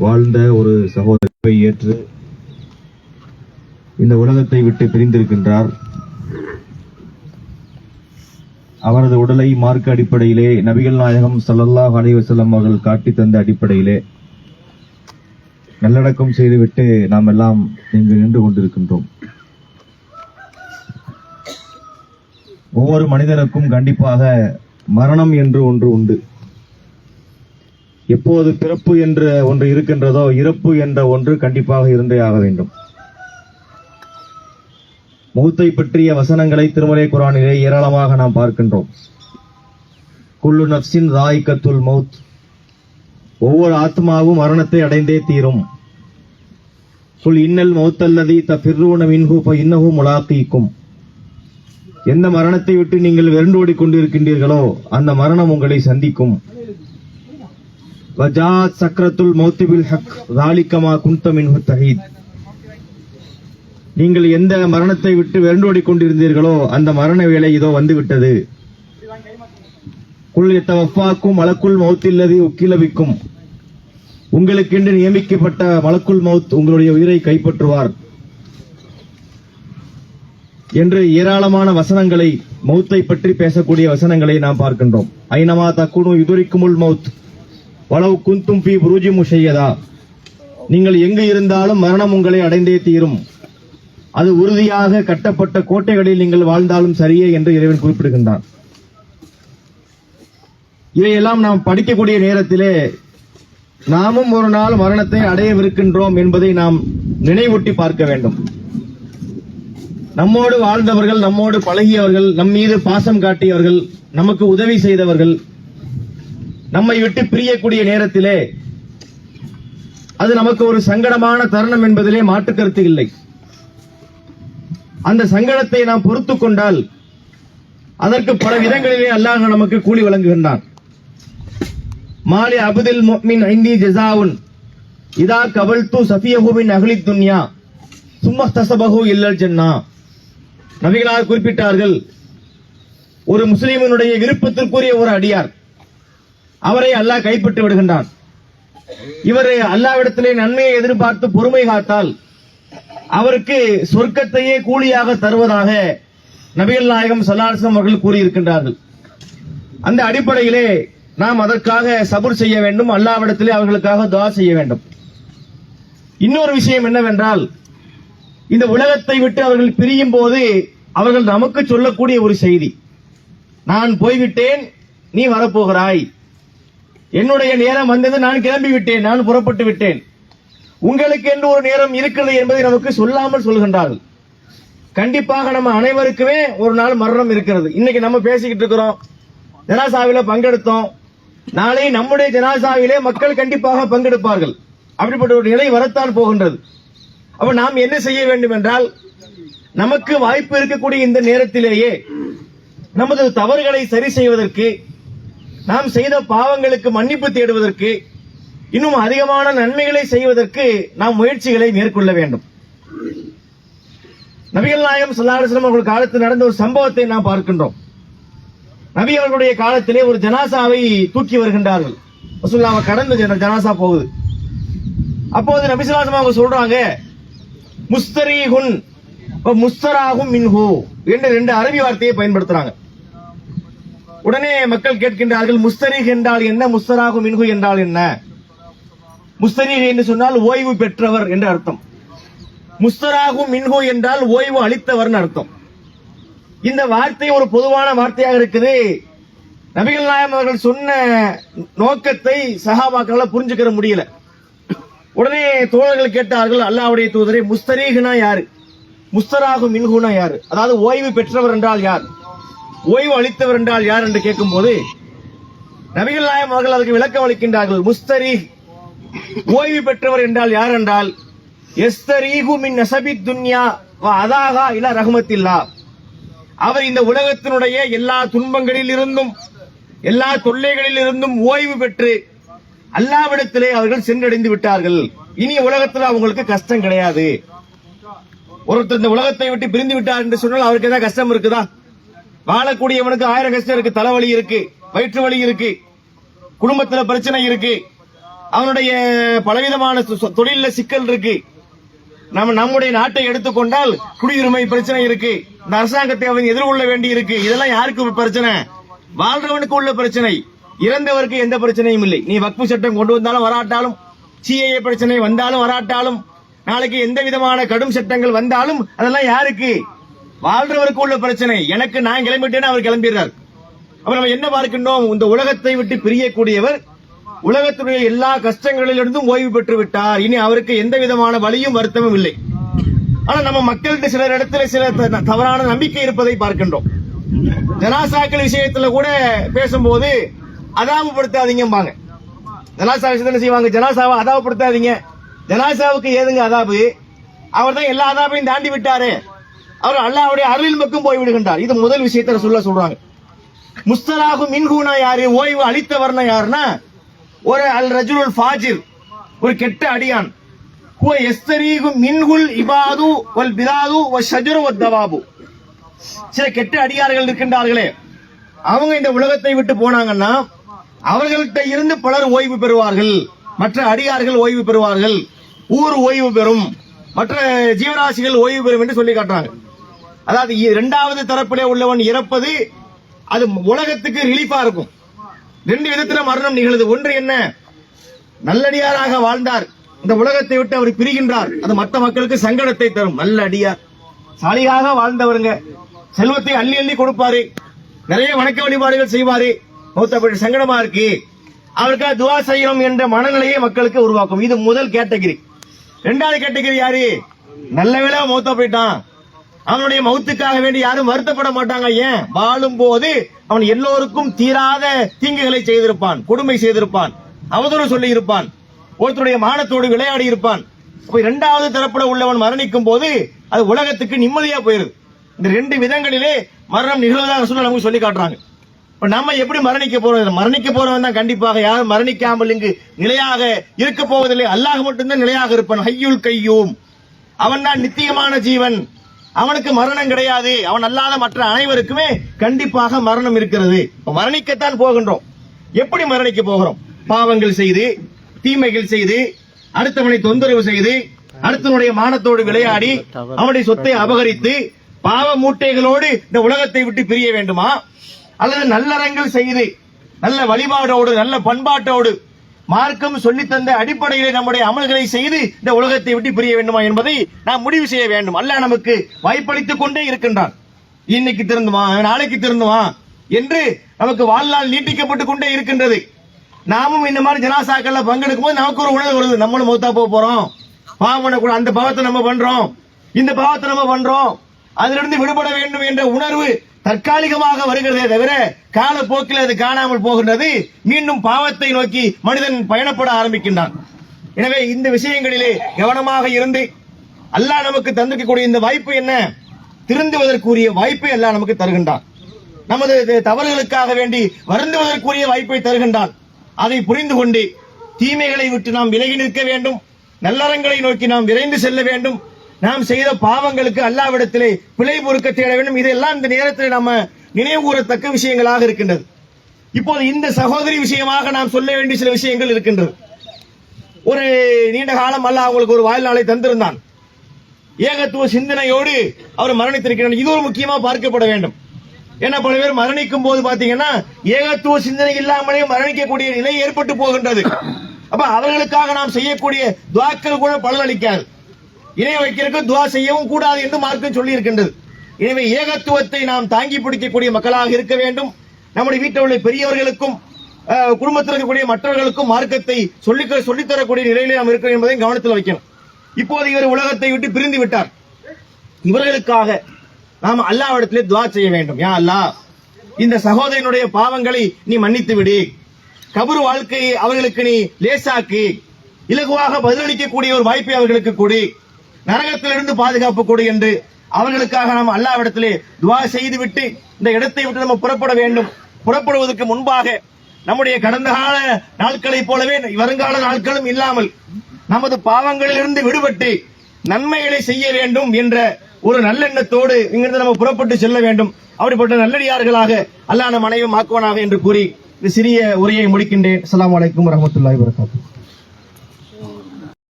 வாழ்ந்த ஒரு சகோதரரை ஏற்று இந்த உலகத்தை விட்டு பிரிந்திருக்கின்றார். அவரது உடலை மார்க்க அடிப்படையிலே நபிகள் நாயகம் ஸல்லல்லாஹு அலைஹி வஸல்லம் அவர்கள் காட்டி தந்த அடிப்படையிலே நல்லடக்கம் செய்துவிட்டு நாம் எல்லாம் இங்கு நின்று கொண்டிருக்கின்றோம். ஒவ்வொரு மனிதனுக்கும் கண்டிப்பாக மரணம் என்று ஒன்று உண்டு. எப்போது பிறப்பு என்ற ஒன்று இருக்கின்றதோ இறப்பு என்ற ஒன்று கண்டிப்பாக இருந்தே ஆக வேண்டும். மௌத்தை பற்றிய வசனங்களை திருமறை குர்ஆனிலே ஏராளமாக நாம் பார்க்கின்றோம். குல்லு நஃப்ஸின் ராயிகத்துல் மௌத், ஒவ்வொரு ஆத்மாவும் மரணத்தை அடைந்தே தீரும். குல் இன்னல் மௌத்தல்லதி தஃபிர்ரூன மின்ஹு ஃபஇன்னஹு முலாகீக்கும், எந்த மரணத்தை விட்டு நீங்கள் விரண்டோடிக் கொண்டிருக்கின்றீர்களோ அந்த மரணம் உங்களை சந்திக்கும். வஜாத் சக்ரத்துல் மௌத் பில் ஹக் ஸாலிக மா குன்த மின்ஹு தஹீத், நீங்கள் எந்த மரணத்தை விட்டு விரண்டோடிக் கொண்டிருந்தீர்களோ அந்த மரண வேளை இதோ வந்துவிட்டது. குல் யதவஃபாக்கும் மலக்குல் மௌத்தில்லதி உக்கில பிக்கும், உங்களுக்கென்று நியமிக்கப்பட்ட மலக்குல் மௌத் உங்களுடைய உயிரை கைப்பற்றுவார் என்று ஏராளமான வசனங்களை, மௌத்தை பற்றி பேசக்கூடிய வசனங்களை நாம் பார்க்கின்றோம். ஐனமா தக்குனு யுதுரிக்குமுல் மௌத் வலவ் குந்தும் ஃபீ புரூஜி முஷையதா, நீங்கள் எங்கு இருந்தாலும் மரணம் உங்களை அடைந்தே தீரும். அது உறுதியாக கட்டப்பட்ட கோட்டைகளில் நீங்கள் வாழ்ந்தாலும் சரியே என்று இறைவன் குறிப்பிடுகின்றான். இவையெல்லாம் நாம் படிக்கக்கூடிய நேரத்திலே நாமும் ஒரு நாள் மரணத்தை அடையவிருக்கின்றோம் என்பதை நாம் நினைவூட்டி பார்க்க வேண்டும். நம்மோடு வாழ்ந்தவர்கள், நம்மோடு பழகியவர்கள், நம் மீது பாசம் காட்டியவர்கள், நமக்கு உதவி செய்தவர்கள் நம்மை விட்டு பிரியக்கூடிய நேரத்திலே அது நமக்கு ஒரு சங்கடமான தருணம் என்பதிலே மாற்று கருத்து இல்லை. அந்த சங்கடத்தை நாம் பொறுத்துக் கொண்டால் அதற்கு பல விதங்களிலே அல்லாஹ் நமக்கு கூலி வழங்குகின்றான். மாலி அப்துல் முஃமின் இந்தி ஜஸாவுன் இதா கபல்து சஃபியஹு மின் அஹ்லி துன்யா சும்ம தஸபஹு இல்லல் ஜன்னா. நபிகளார் குறிப்பிட்டார்கள், ஒரு முஸ்லிமினுடைய விருப்பத்திற்குரிய ஒரு அடியார், அவரை அல்லாஹ் கைப்பற்றி விடுகின்றான். இவர் அல்லாஹ்விடத்திலே நன்மையை எதிர்பார்த்து பொறுமை காத்தால் அவருக்கு சொர்க்கத்தையே கூலியாக தருவதாக நபிகள் நாயகம் ஸல்லல்லாஹு அலைஹி வஸல்லம் அவர்கள் கூறியிருக்கின்றார்கள். அந்த அடிப்படையிலே நாம் அதற்காக சபுர் செய்ய வேண்டும், அல்லாஹ்விடத்திலே அவர்களுக்காக துஆ செய்ய வேண்டும். இன்னொரு விஷயம் என்னவென்றால், இந்த உலகத்தை விட்டு அவர்கள் பிரியும் போது அவர்கள் நமக்கு சொல்லக்கூடிய ஒரு செய்தி, நான் போய்விட்டேன், நீ வரப்போகிறாய், என்னுடைய நேரம் வந்தது, நான் கிளம்பி விட்டேன், நான் புறப்பட்டு விட்டேன், உங்களுக்கு என்று ஒரு நேரம் இருக்கிறது என்பதை நமக்கு சொல்லாமல் சொல்கின்றார்கள். கண்டிப்பாக நம்ம அனைவருக்குமே ஒரு நாள் மரணம் இருக்கிறது. இன்னைக்கு நம்ம பேசிக்கிட்டு இருக்கிறோம், ஜனாசாவில பங்கெடுத்தோம், நாளை நம்முடைய ஜனாசாவிலே மக்கள் கண்டிப்பாக பங்கெடுப்பார்கள். அப்படிப்பட்ட ஒரு நிலை வரத்தான் போகின்றது. அப்ப நாம் என்ன செய்ய வேண்டும் என்றால், நமக்கு வாய்ப்பு இருக்கக்கூடிய இந்த நேரத்திலேயே நமது தவறுகளை சரி செய்வதற்கு, நாம் செய்த பாவங்களுக்கு மன்னிப்பு தேடுவதற்கு, இன்னும் அதிகமான நன்மைகளை செய்வதற்கு நாம் முயற்சிகளை மேற்கொள்ள வேண்டும். நபிகள் நாயகம் ஸல்லல்லாஹு அலைஹி வஸல்லம் அவர்கள் காலத்தில் நடந்த ஒரு சம்பவத்தை நாம் பார்க்கின்றோம். நபி அவர்களுடைய காலத்திலே ஒரு ஜனாசாவை தூக்கி வருகின்றார்கள். ரசூலுல்லாஹ் கடந்து ஜனாசா போகுது. அப்போது நபி ஸல்லல்லாஹு அலைஹி வஸல்லம் அவங்க சொல்றாங்க, முஸ்தரீஹுன் வ முஸ்தராஹும் மின்ஹு என்ற ரெண்டு அரபி வார்த்தையை பயன்படுத்துறாங்க. உடனே மக்கள் கேட்கின்றார்கள், முஸ்தரீஹ் என்றால் என்ன, முஸ்தராஹு மின்ஹு என்றால் என்ன? முஸ்தரீஹ் என்று சொன்னால் ஓய்வு பெற்றவர் என்ற அர்த்தம், முஸ்தராஹு மின்ஹு என்றால் ஓய்வு அளித்தவர் அர்த்தம். இந்த வார்த்தை ஒரு பொதுவான வார்த்தையாக இருக்குது. நபிகள் நாயகம் அவர்கள் சொன்ன நோக்கத்தை சஹாபாக்களால் புரிஞ்சுக்கிற முடியல. உடனே தோழர்கள் கேட்டார்கள், அல்லாஹ்வுடைய தூதரே, முஸ்தரீஹ்னா யாரு, முஸ்தராஹு மின்ஹுனா யாரு, அதாவது ஓய்வு பெற்றவர் என்றால் யார், ஓய்வு அளித்தவர் என்றால் யார் என்று கேட்கும்போது நபிகள் நாயகம் அவர்கள் அதற்கு விளக்கம் அளிக்கின்றார்கள். முஸ்தரீஹ், ஓய்வு பெற்றவர் என்றால் யார் என்றால், யஸ்தரீஹு மின் நஸபித் துன்யா வ அதாஹா இலா ரஹ்மத்தில்லா, அவர் இந்த உலகத்தினுடைய எல்லா துன்பங்களில் இருந்தும் எல்லா தொல்லைகளில் இருந்தும் ஓய்வு பெற்று அல்லாஹ்விடத்திலே அவர்கள் சென்றடைந்து விட்டார்கள். இனி உலகத்தில் அவங்களுக்கு கஷ்டம் கிடையாது. ஒருத்தர் இந்த உலகத்தை விட்டு பிரிந்து விட்டார் என்று சொன்னால் அவருக்கு ஏதாவது கஷ்டம் இருக்குதா? வாழக்கூடியவனுக்கு 1000 கஷ்டம் இருக்கு, தலைவலி இருக்கு, வயிற்று வலி இருக்கு, குடும்பத்தில் பிரச்சனை இருக்கு, அவனுடைய பலவிதமான தொழில சிக்கல் இருக்கு. நம்முடைய நாட்டை எடுத்துக்கொண்டால் குடியுரிமை பிரச்சனை இருக்கு. இந்த அரசாங்கத்தை அவன் எதிர்கொள்ள வேண்டி இருக்கு. இதெல்லாம் யாருக்கு பிரச்சனை? வாழ்றவனுக்கு உள்ள பிரச்சனை. இறந்தவருக்கு எந்த பிரச்சனையும் இல்லை. நீ வக்ஃபு சட்டம் கொண்டு வந்தாலும் வராட்டாலும், சிஏஏ பிரச்சனை வந்தாலும் வராட்டாலும், நாளைக்கு எந்த விதமான கடும் சட்டங்கள் வந்தாலும் அதெல்லாம் யாருக்கு? வாழ்றவருக்கு உள்ள பிரச்சனை. எனக்கு நான் கிளம்பிட்டேன்னு அவர் கிளம்பிடுறார். அப்ப நம்ம என்ன பார்க்கின்றோம்? இந்த உலகத்தை விட்டு பிரியக்கூடியவர் உலகத்துடைய எல்லா கஷ்டங்களிலிருந்தும் ஓய்வு பெற்று விட்டார். இனி அவருக்கு எந்த விதமான வலியும் வருத்தமும் இல்லை. ஆனா நம்ம மக்கள்கிட்ட சில இடத்துல சில தவறான நம்பிக்கை இருப்பதை பார்க்கின்றோம். ஜனாசாக்கள் விஷயத்துல கூட பேசும்போது அதாபப்படுத்தாதீங்கம்பாங்க. ஜனாசா விஷயத்துல செய்வாங்க, ஜனாசாவை அதாபப்படுத்தாதீங்க. ஜனாசாவுக்கு ஏதுங்க அதாபு? அவர் தான் எல்லா அதாபையும் தாண்டி விட்டாரு. அவர் அல்லாஹ்வுடைய அருளில் பக்கம் போய் விடுகின்றார். இது முதல் விஷயத்தை சொல்றாங்க. முஸ்தலாஹு மின்ஹூனா யாரு? ஓய்வு அளித்தவர்னா யாருன்னா ஒரு அல் ரஜுலுல் ஃபாஜிர், ஒரு கெட்ட அடியான். ஹுவ யஸ்தரீஹு மின்ஹுல் இபாது வல் பிலாது வஷஜரு வத்தவாபு. சில கெட்ட அடியார்கள் இருக்கின்றார்களே, அவங்க இந்த உலகத்தை விட்டு போனாங்கன்னா அவர்கள்ட்ட இருந்து பலர் ஓய்வு பெறுவார்கள். மற்ற அடியார்கள் ஓய்வு பெறுவார்கள், ஊர் ஓய்வு பெறும், மற்ற ஜீவராசிகள் ஓய்வு பெறும் என்று சொல்லி காட்டுறாங்க. அதாவது இரண்டாவது தரப்பிலே உள்ளவன் இறப்பது அது உலகத்துக்கு ரிலீஃபா இருக்கும். ரெண்டு விதத்துல மரணம் நிகழுது. ஒன்று என்ன? நல்லடியாராக வாழ்ந்தார், இந்த உலகத்தை விட்டு அவர் பிரிகின்றார், அது மற்ற மக்களுக்கு சங்கடத்தை தரும். நல்ல அடியார், சாலியாக வாழ்ந்தவருங்க, செல்வத்தை அள்ளி அள்ளி கொடுப்பாரு, நிறைய வணக்க வழிபாடுகள் செய்வாரு, மௌத்தப்பட்டு சங்கடமா இருக்கு, அவருக்காக துவா செய்யணும் என்ற மனநிலையை மக்களுக்கு உருவாக்கும். இது முதல் கேட்டகிரி. இரண்டாவது கேட்டகிரி யாரு? நல்ல வேளை மௌத்தா போயிட்டான், அவனுடைய மௌத்துக்காக வேண்டி யாரும் வருத்தப்பட மாட்டாங்க. ஏன்? வாழும் போது அவன் எல்லோருக்கும் தீராத தீங்குகளை செய்திருப்பான், கொடுமை செய்திருப்பான், அவதூறு சொல்லி இருப்பான், ஒருத்தருடைய மானத்தோடு விளையாடி இருப்பான். இரண்டாவது தரப்பட உள்ளவன் மரணிக்கும் போது அது உலகத்துக்கு நிம்மதியா போயிருது. இந்த ரெண்டு விதங்களிலே மரணம் நிகழ்வதாக சொல்ல நமக்கு சொல்லி காட்டுறாங்க. இப்ப நம்ம எப்படி மரணிக்க போறோம்? மரணிக்க போறவன் தான் கண்டிப்பாக. யாரும் மரணிக்காமல் இங்கு நிலையாக இருக்க போவதில்லை. அல்லாஹ் மட்டும்தான் நிலையாக இருப்பான். ஹய்யுல் கையூம், அவன் தான் நித்தியமான ஜீவன், அவனுக்கு மரணம் கிடையாது. அவன் அல்லாத மற்ற அனைவருக்குமே கண்டிப்பாக மரணம் இருக்கிறது. மரணிக்கத்தான் போகின்றோம். எப்படி மரணிக்க போகிறோம்? பாவங்கள் செய்து, தீமைகள் செய்து, அடுத்தவனை தொந்தரவு செய்து, அடுத்தவனுடைய மானத்தோடு விளையாடி, அவனுடைய சொத்தை அபகரித்து, பாவ மூட்டைகளோடு இந்த உலகத்தை விட்டு பிரிய வேண்டுமா? அல்லது நல்லறங்கள் செய்து, நல்ல வழிபாடோடு, நல்ல பண்பாட்டோடு, மார்க்கம் சொல்லித்தந்த அடிப்படையிலே நம்முடைய அமல்களை செய்து இந்த உலகத்தை விட்டு பிரிய வேண்டுமா என்பதை நாம் முடிவு செய்ய வேண்டும். அல்லாஹ் நமக்கு வாய்ப்பளித்துக் கொண்டே இருக்கின்றான். இன்னைக்கு திருந்துவான், நாளைக்கு திருந்துவான் என்று நமக்கு வாழ்நாள் நீட்டிக்கப்பட்டுக் கொண்டே இருக்கின்றது. நாமும் இந்த மாதிரி ஜனாசாக்கள்ல பங்கெடுக்கும் போது நமக்கு ஒரு உணர்வு வருது, நம்மளும் மௌத்தா போறோம், பாவம் பண்ணக்கூட, அந்த பாவத்தை நம்ம பண்றோம், இந்த பாவத்தை நம்ம பண்றோம், அதிலிருந்து விடுபட வேண்டும் என்ற உணர்வு தற்காலிகமாக வருகிறதே தவிர காலப்போக்கில் அது காணாமல் போகின்றது. மீண்டும் பாவத்தை நோக்கி மனிதன் பயணப்பட ஆரம்பிக்கின்றான். எனவே இந்த விஷயங்களிலே கவனமாக இருந்து அல்லாஹ் நமக்கு தந்திருக்கக்கூடிய இந்த வாய்ப்பு என்ன? திருந்துவதற்குரிய வாய்ப்பை அல்லாஹ் நமக்கு தருகின்றான். நமது தவறுகளுக்காக வேண்டி வருந்துவதற்குரிய வாய்ப்பை தருகின்றான். அதை புரிந்து கொண்டு தீமைகளை விட்டு நாம் விலகி நிற்க வேண்டும், நல்லறங்களை நோக்கி நாம் விரைந்து செல்ல வேண்டும். நாம் செய்த பாவங்களுக்கு அல்லாஹ்விடத்திலே பிழை பொறுக்க தேட வேண்டும். இதெல்லாம் இந்த நேரத்தில் நம்ம நினைவு கூறத்தக்க விஷயங்களாக இருக்கின்றது. இப்போது இந்த சகோதரி விஷயமாக நாம் சொல்ல வேண்டிய சில விஷயங்கள் இருக்கின்றது. ஒரு நீண்ட காலம் அல்லாஹ் அவங்களுக்கு ஒரு வாழ்நாளை தந்திருந்தான். ஏகத்துவ சிந்தனையோடு அவர் மரணித்திருக்கிறார். இது ஒரு முக்கியமா பார்க்கப்பட வேண்டும். ஏன்னா பல பேர் மரணிக்கும் போது பாத்தீங்கன்னா ஏகத்துவ சிந்தனை இல்லாமலே மரணிக்கக்கூடிய நிலை ஏற்பட்டு போகின்றது. அப்ப அவர்களுக்காக நாம் செய்யக்கூடிய துஆக்கள் கூட பலனளிக்காது. இணை வைக்கிறதுக்கு துஆ செய்யவும் கூடாது என்று மார்க்கம் சொல்லி இருக்கின்றது. எனவே ஏகத்துவத்தை நாம் தாங்கி பிடிக்கக்கூடிய மக்களாக இருக்க வேண்டும். நம்முடைய வீட்டில் உள்ள பெரியவர்களுக்கும் குடும்பத்தில் இருக்கக்கூடிய மற்றவர்களுக்கும் மார்க்கத்தை சொல்லித்தரக்கூடிய நிலையிலே நாம் இருக்கிறோம் என்பதை கவனத்தில் வைக்கணும். இப்போது இவர் உலகத்தை விட்டு பிரிந்து விட்டார். இவர்களுக்காக நாம் அல்லாஹ்விடத்திலே துஆ செய்ய வேண்டும். யா அல்லாஹ், இந்த சகோதரனுடைய பாவங்களை நீ மன்னித்து விடு, கபர் வாழ்க்கையை அவர்களுக்கு நீ லேசாக்கு, இலகுவாக பதிலளிக்கக்கூடிய ஒரு வாய்ப்பை அவர்களுக்கு கொடு, நரகத்திலிருந்து பாதுகாப்பு கொடு என்று அவர்களுக்காக நாம் அல்லாஹ்விடத்திலே துஆ செய்துவிட்டு இந்த இடத்தை விட்டு நம்ம புறப்பட வேண்டும். புறப்படுவதற்கு முன்பாக நம்முடைய கடந்த கால நாட்களைப் போலவே வருங்கால நாட்களும் இல்லாமல் நமது பாவங்களிலிருந்து விடுபட்டு நன்மைகளை செய்ய வேண்டும் என்ற ஒரு நல்லெண்ணத்தோடு இங்கிருந்து நம்ம புறப்பட்டு செல்ல வேண்டும். அப்படிப்பட்ட நல்லடியார்களாக அல்லாஹ் நம் அனைவரும் ஆக்குவானாக என்று கூறி இந்த சிறிய உரையை முடிக்கின்றேன். அஸ்ஸலாமு அலைக்கும் வரஹ்மத்துல்லாஹி வபரகாத்துஹு.